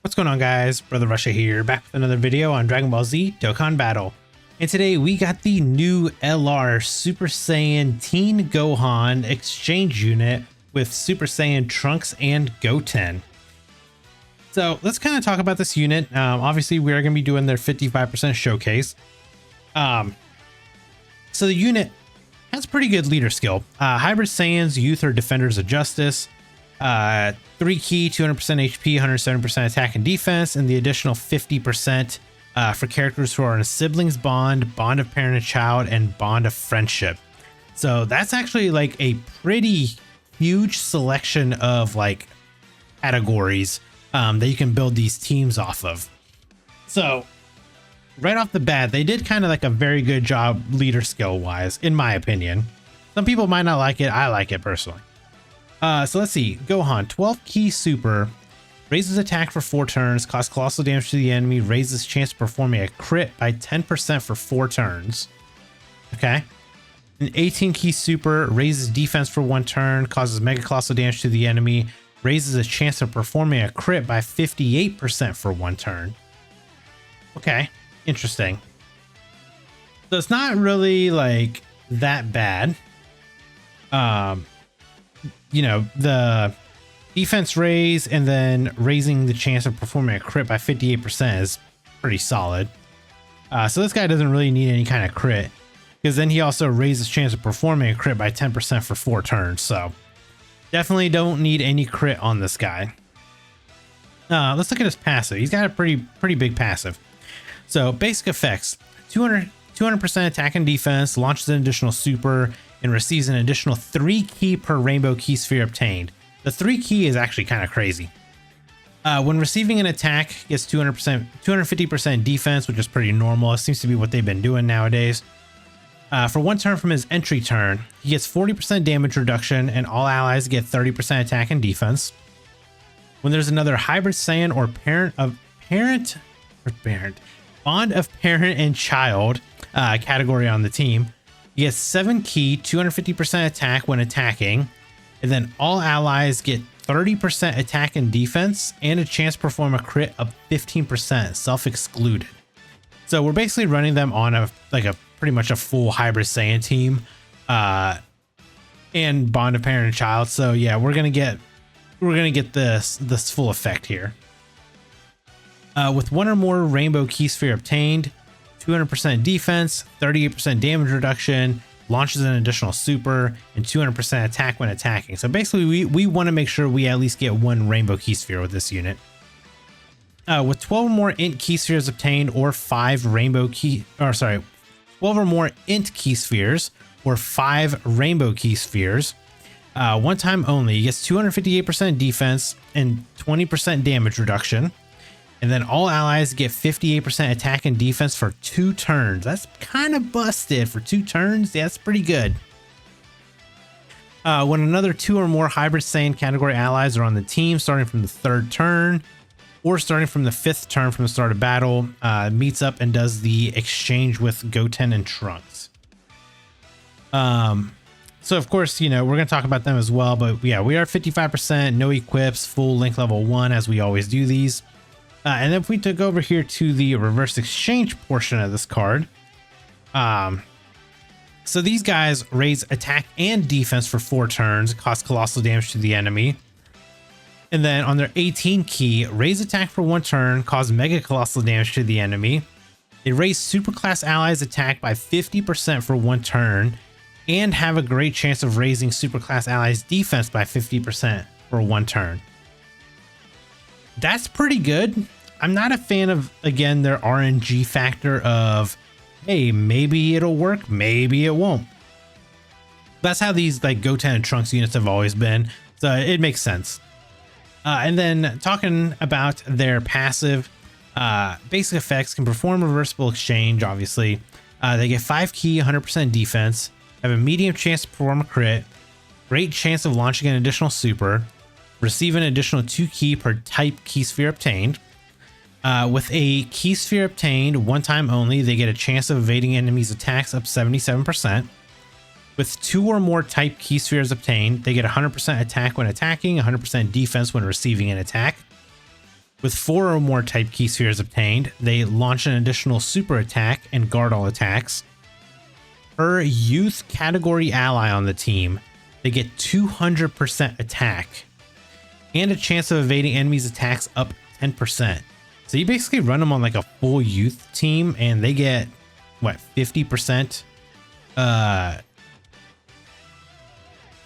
What's going on, guys? Brother Russia here, back with another video on Dragon Ball Z Dokkan Battle. And today we got the new LR Super Saiyan Teen Gohan exchange unit with Super Saiyan Trunks and GOTEN. So let's kind of talk about this unit. Obviously we are going to be doing their 55% showcase. So the unit has pretty good leader skill. Hybrid Saiyans, Youth, or Defenders of Justice. 3 key, 200% HP, 170% attack and defense, and the additional 50% for characters who are in a siblings bond, bond of parent and child, and bond of friendship. So that's actually like a pretty huge selection of like categories that you can build these teams off of. So right off the bat, they did kind of like a very good job leader skill wise, in my opinion. Some people might not like it. I like it personally. So let's see. Gohan, 12 key super, raises attack for 4 turns, causes colossal damage to the enemy, raises chance of performing a crit by 10% for 4 turns. Okay. An 18 key super, raises defense for 1 turn, causes mega colossal damage to the enemy, raises a chance of performing a crit by 58% for 1 turn. Okay. Interesting. So it's not really like that bad. You know, the defense raise and then raising the chance of performing a crit by 58% is pretty solid. So this guy doesn't really need any kind of crit, because then he also raises chance of performing a crit by 10% for 4 turns. So definitely don't need any crit on this guy. Let's look at his passive. He's got a pretty big passive. So basic effects: 200% attack and defense, launches an additional super, and receives an additional 3 key per rainbow key sphere obtained. The 3 key is actually kind of crazy. When receiving an attack, gets 250% defense, which is pretty normal. It seems to be what they've been doing nowadays. For 1 turn from his entry turn, he gets 40% damage reduction, and all allies get 30% attack and defense. When there's another hybrid Saiyan or bond of parent and child category on the team, he gets 7 key, 250% attack when attacking, and then all allies get 30% attack and defense and a chance to perform a crit of 15%, self-excluded. So we're basically running them on a pretty much a full hybrid Saiyan team, and bond of parent and child. So yeah, we're gonna get this full effect here. With 1 or more rainbow key sphere obtained, 200% defense, 38% damage reduction, launches an additional super, and 200% attack when attacking. So basically we want to make sure we at least get 1 rainbow key sphere with this unit. With 12 or more int key spheres obtained, or 12 or more int key spheres or 5 rainbow key spheres, 1 time only, he gets 258% defense and 20% damage reduction. And then all allies get 58% attack and defense for 2 turns. That's kind of busted for 2 turns. Yeah, that's pretty good. When another 2 or more hybrid Saiyan category allies are on the team, starting from the 3rd turn or starting from the 5th turn from the start of battle, meets up and does the exchange with GOTEN and Trunks. So of course, you know, we're going to talk about them as well, but yeah, we are 55%, no equips, full link level 1, as we always do these. And then if we took over here to the reverse exchange portion of this card, so these guys raise attack and defense for 4 turns, cost colossal damage to the enemy. And then on their 18 key, raise attack for 1 turn, cause mega colossal damage to the enemy. They raise superclass allies attack by 50% for 1 turn, and have a great chance of raising superclass allies defense by 50% for 1 turn. That's pretty good. I'm not a fan of, again, their RNG factor of, hey, maybe it'll work, maybe it won't. That's how these like GOTEN and Trunks units have always been, so it makes sense. And then talking about their passive, basic effects: can perform reversible exchange, obviously. They get 5 key, 100% defense, have a medium chance to perform a crit, great chance of launching an additional super, receive an additional 2 key per type key sphere obtained. With a key sphere obtained 1 time only, they get a chance of evading enemies' attacks up 77%. With 2 or more type key spheres obtained, they get 100% attack when attacking, 100% defense when receiving an attack. With 4 or more type key spheres obtained, they launch an additional super attack and guard all attacks. Per youth category ally on the team, they get 200% attack and a chance of evading enemies' attacks up 10%. So you basically run them on like a full youth team and they get, what, 50%? Well,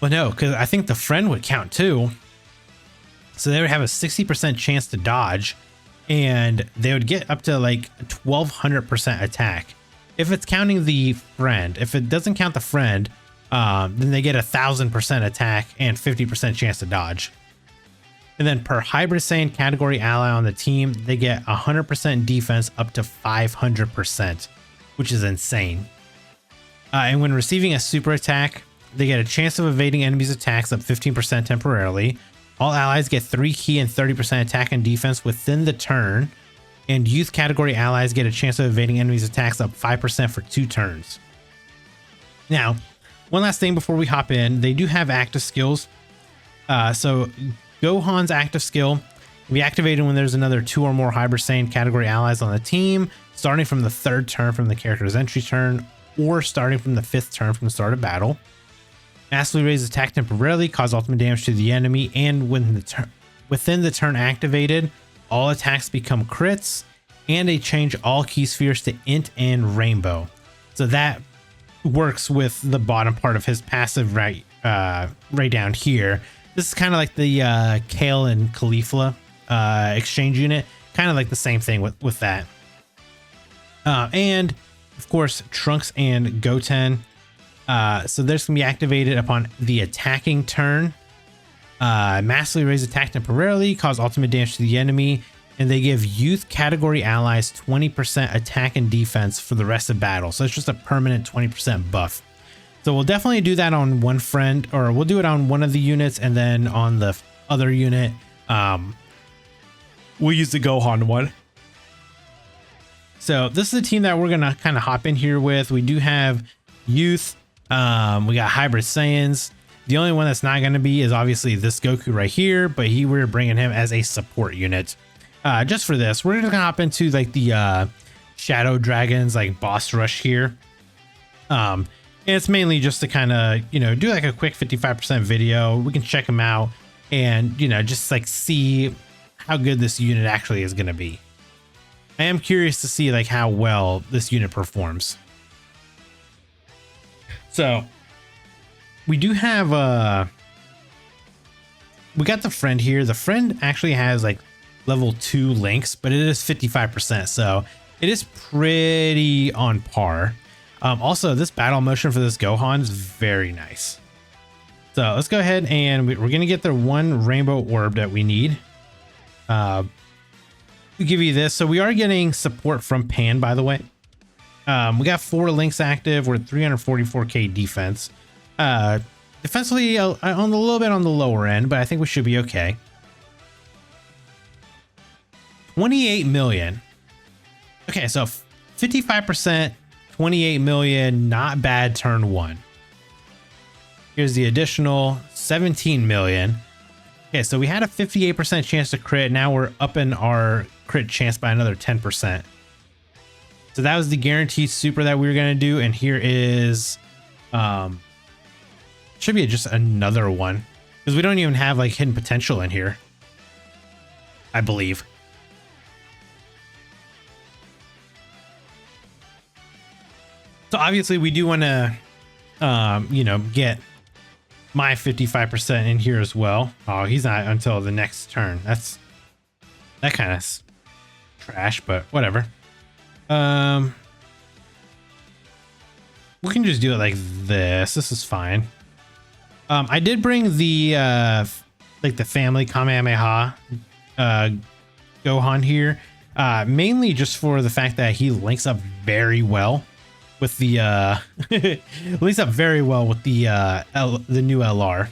no, because I think the friend would count too. So they would have a 60% chance to dodge and they would get up to like 1200% attack. If it's counting the friend, if it doesn't count the friend, then they get 1000% attack and 50% chance to dodge. And then per Hybrid Saiyan category ally on the team, they get 100% defense up to 500%, which is insane. And when receiving a super attack, they get a chance of evading enemies' attacks up 15% temporarily. All allies get 3 key and 30% attack and defense within the turn. And youth category allies get a chance of evading enemies' attacks up 5% for 2 turns. Now, one last thing before we hop in, they do have active skills. So Gohan's active skill can be activated when there's another 2 or more Hybrid Saiyan category allies on the team, starting from the 3rd turn from the character's entry turn, or starting from the 5th turn from the start of battle. Massively raise attack temporarily, cause ultimate damage to the enemy, and when within the turn activated, all attacks become crits, and they change all key spheres to INT and Rainbow. So that works with the bottom part of his passive right down here. This is kind of like the Kale and Caulifla exchange unit, kind of like the same thing with that. And of course, Trunks and Goten. So this can be activated upon the attacking turn. Massively raise attack temporarily, cause ultimate damage to the enemy, and they give youth category allies 20% attack and defense for the rest of battle. So it's just a permanent 20% buff. So we'll definitely do that on one friend, or we'll do it on one of the units, and then on the other unit, we'll use the Gohan one. So this is the team that we're gonna kind of hop in here with. We do have youth. We got Hybrid Saiyans. The only one that's not going to be is obviously this Goku right here, but we're bringing him as a support unit. Just for this, we're going to hop into like the Shadow Dragons, like boss rush here. And it's mainly just to kind of, do like a quick 55% video. We can check them out and, just like see how good this unit actually is going to be. I am curious to see like how well this unit performs. So we do have we got the friend here. The friend actually has like level 2 links, but it is 55%, so it is pretty on par. Also, this battle motion for this Gohan is very nice. So let's go ahead and we're gonna get the 1 rainbow orb that we need. We give you this. So we are getting support from Pan, by the way. We got 4 links active. We're at 344k defense. Defensively, on a little bit on the lower end, but I think we should be okay. 28 million. Okay, so 55%, 28 million, not bad turn 1. Here's the additional 17 million. Okay, so we had a 58% chance to crit. Now we're upping our crit chance by another 10%. So that was the guaranteed super that we were going to do. And here is, should be just another one because we don't even have like hidden potential in here, I believe. So obviously we do want to, get my 55% in here as well. Oh, he's not until the next turn. That kind of trash, but whatever. We can just do it like this. This is fine. I did bring the like the family Kamehameha Gohan here, mainly just for the fact that he links up very well with the links up very well with the new LR.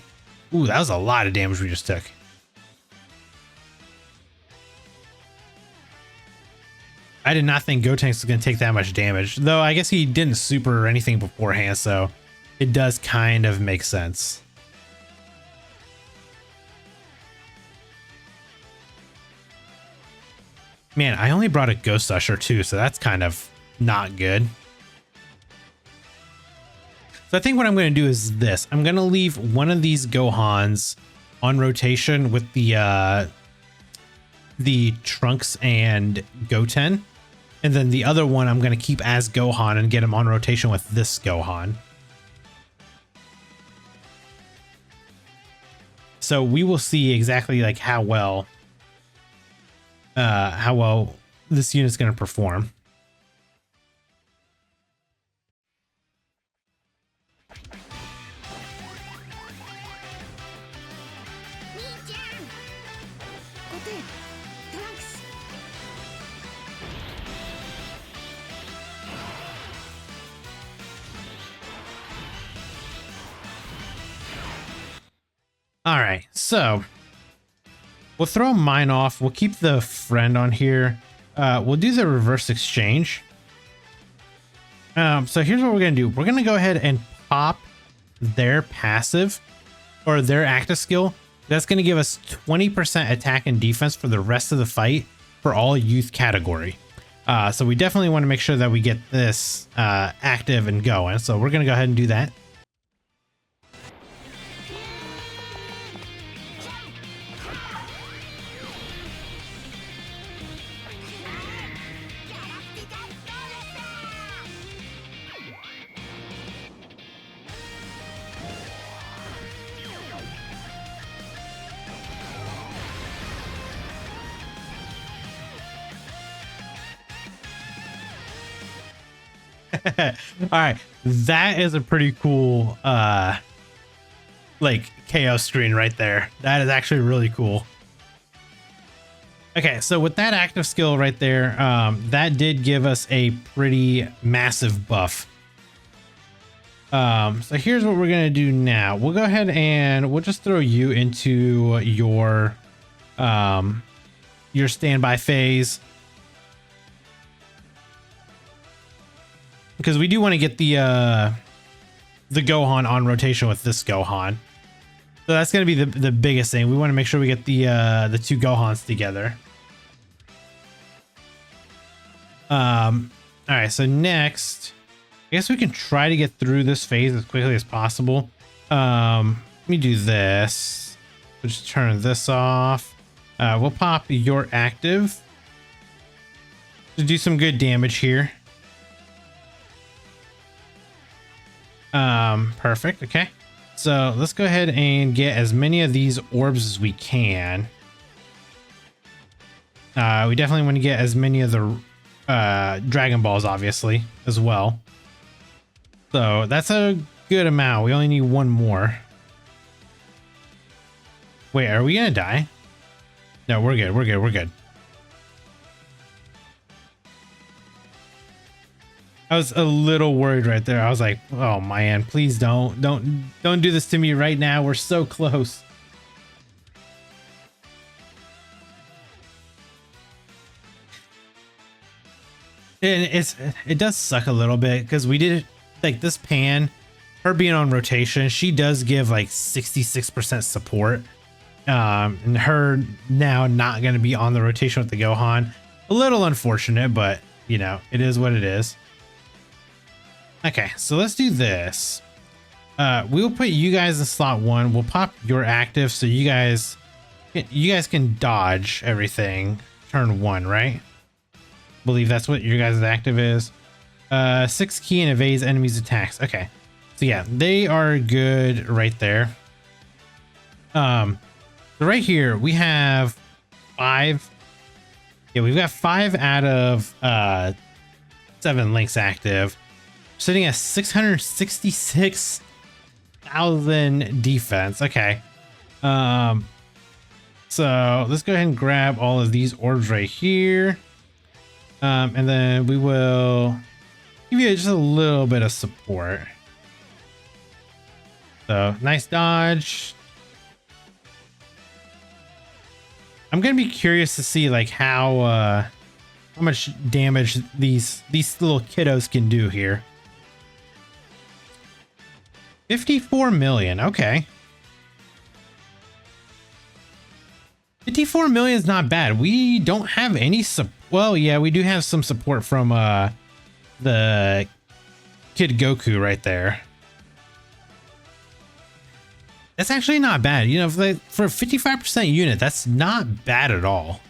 Ooh, that was a lot of damage we just took. I did not think Goten was going to take that much damage, though I guess he didn't super or anything beforehand, so it does kind of make sense. Man, I only brought a Ghost Usher too, so that's kind of not good. So I think what I'm going to do is this. I'm going to leave one of these Gohans on rotation with the Trunks and Goten. And then the other one I'm going to keep as Gohan and get him on rotation with this Gohan. So we will see exactly like how well this unit's going to perform. All right, so we'll throw mine off. We'll keep the friend on here. We'll do the reverse exchange. So here's what we're going to do. We're going to go ahead and pop their passive or their active skill. That's going to give us 20% attack and defense for the rest of the fight for all youth category. So we definitely want to make sure that we get this active and going. So we're going to go ahead and do that. All right, that is a pretty cool like KO screen right there. That is actually really cool. Okay, so with that active skill right there, that did give us a pretty massive buff. So here's what we're gonna do now. We'll go ahead and we'll just throw you into your standby phase, because we do want to get the Gohan on rotation with this Gohan. So that's going to be the biggest thing. We want to make sure we get the two Gohans together. All right, so next, I guess we can try to get through this phase as quickly as possible. Let me do this. We'll just turn this off. We'll pop your active to do some good damage here. Perfect. Okay, so let's go ahead and get as many of these orbs as we can. We definitely want to get as many of the Dragon Balls, obviously, as well. So that's a good amount. We only need one more. Wait, are we gonna die? No, we're good. We're good. We're good. I was a little worried right there. I was like, oh man, please don't do this to me right now. We're so close. And it does suck a little bit because we did like this Pan, her being on rotation, she does give like 66% support. And her now not going to be on the rotation with the Gohan. A little unfortunate, but you know, it is what it is. Okay, so let's do this. We'll put you guys in slot 1. We'll pop your active so you guys can dodge everything turn 1, right? Believe that's what your guys' active is. 6 key and evades enemies' attacks. Okay, so yeah, they are good right there. So right here we have 5. Yeah, we've got 5 out of 7 links active, sitting at 666,000 defense. Okay, so let's go ahead and grab all of these orbs right here. And then we will give you just a little bit of support. So nice dodge. I'm gonna be curious to see like how much damage these little kiddos can do here. 54 million. Okay. 54 million is not bad. We don't have any well, yeah, we do have some support from the Kid Goku right there. That's actually not bad. You know, for a 55% unit, that's not bad at all.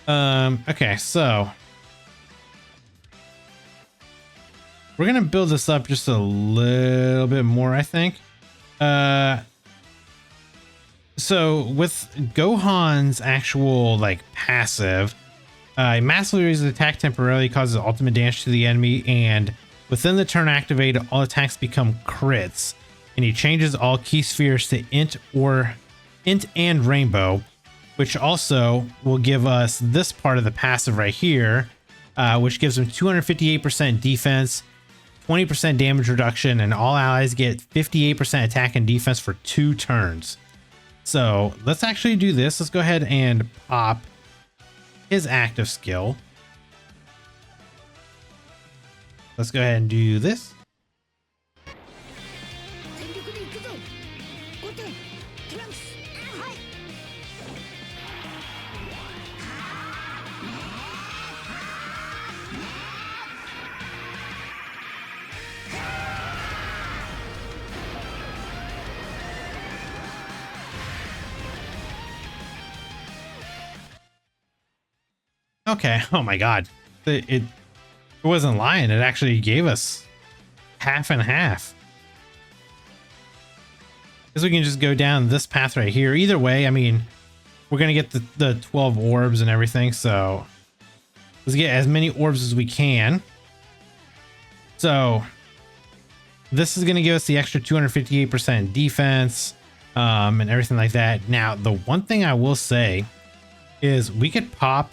Okay, so we're gonna build this up just a little bit more, I think. So with Gohan's actual like passive, massively raises attack temporarily, causes ultimate damage to the enemy, and within the turn activated, all attacks become crits. And he changes all key spheres to int and rainbow, which also will give us this part of the passive right here, which gives him 258% defense, 20% damage reduction, and all allies get 58% attack and defense for 2 turns. So let's actually do this. Let's go ahead and pop his active skill. Let's go ahead and do this. Okay. Oh my God. It wasn't lying. It actually gave us half and half. Because we can just go down this path right here. Either way, I mean, we're going to get the 12 orbs and everything. So let's get as many orbs as we can. So this is going to give us the extra 258% defense and everything like that. Now, the one thing I will say is we could pop.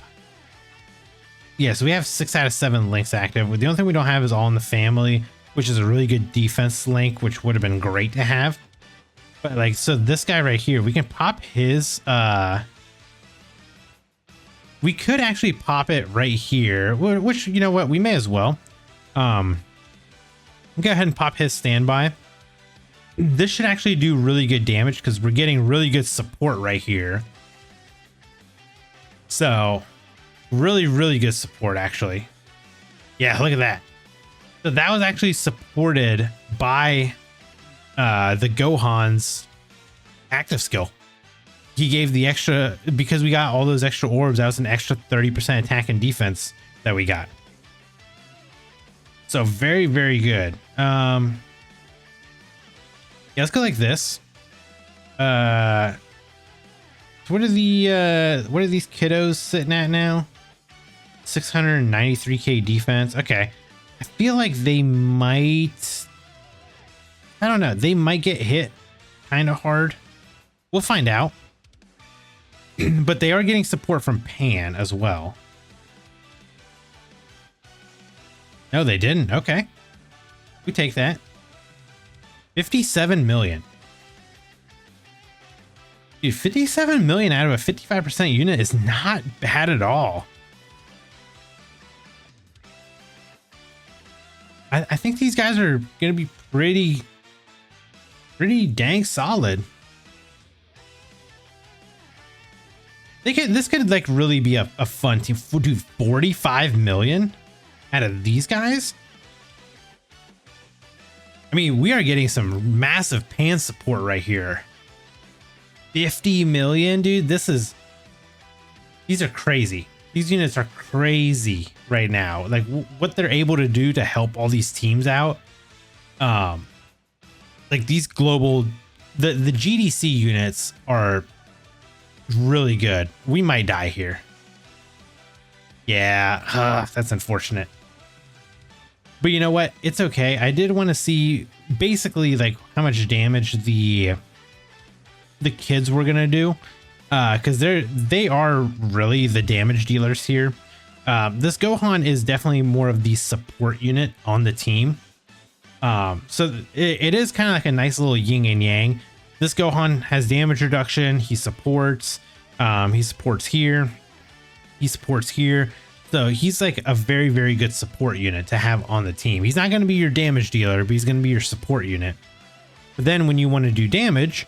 Yeah, so we have 6 out of 7 links active. The only thing we don't have is All in the Family, which is a really good defense link, which would have been great to have. But like, so this guy right here, we can pop his, we could actually pop it right here, which, you know what, we may as well. Go ahead and pop his standby. This should actually do really good damage because we're getting really good support right here. So really good support, actually. Yeah, look at that. So that was actually supported by the Gohan's active skill. He gave the extra, because we got all those extra orbs, that was an extra 30% attack and defense that we got. So very good. Yeah, let's go like this. What are these kiddos sitting at now? 693k defense. Okay. I feel like they might, I don't know, they might get hit kind of hard. We'll find out. But they are getting support from Pan as well. No, they didn't. Okay. We take that. 57 million. Dude, 57 million out of a 55% unit is not bad at all. I think these guys are going to be pretty dang solid. This could like really be a fun team. Dude, 45 million out of these guys. I mean, we are getting some massive Pan support right here. 50 million, dude. These are crazy. These units are crazy right now. Like what they're able to do to help all these teams out. Like these global, the GDC units are really good. We might die here. Yeah, that's unfortunate. But you know what? It's okay. I did want to see basically like how much damage the kids were gonna do, because they are really the damage dealers here. This Gohan is definitely more of the support unit on the team. So it is kind of like a nice little yin and yang. This Gohan has damage reduction. He supports here. He supports here. So he's like a very good support unit to have on the team. He's not going to be your damage dealer, but he's going to be your support unit. But then when you want to do damage,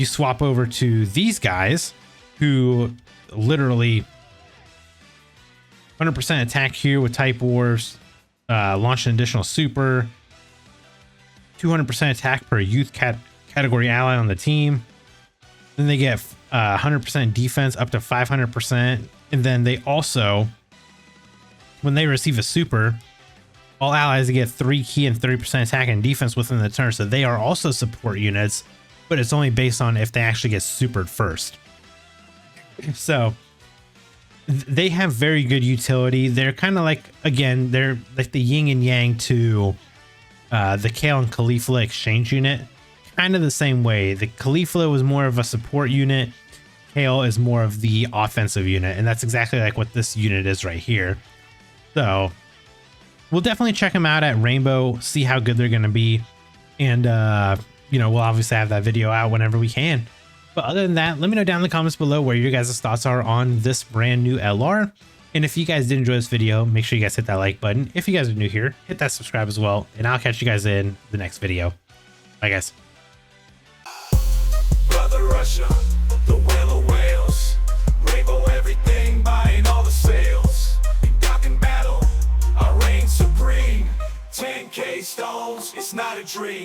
you swap over to these guys who literally 100% attack here with Type Wars, launch an additional super, 200% attack per youth category ally on the team. Then they get 100% defense up to 500%. And then they also, when they receive a super, all allies get 3 key and 30% attack and defense within the turn. So they are also support units, but it's only based on if they actually get supered first. So they have very good utility. They're kind of like, again, they're like the yin and yang to the Kale and Caulifla exchange unit. Kind of the same way. The Caulifla was more of a support unit. Kale is more of the offensive unit. And that's exactly like what this unit is right here. So we'll definitely check them out at Rainbow, see how good they're going to be. And, you know, we'll obviously have that video out whenever we can. But other than that, let me know down in the comments below where your guys' thoughts are on this brand new LR. And if you guys did enjoy this video, make sure you guys hit that like button. If you guys are new here, hit that subscribe as well. And I'll catch you guys in the next video. Bye, guys. Brother Russia, the whale of whales. Rainbow everything, buying all the sales. In Dokkan battle, I reign supreme. 10K stones, it's not a dream.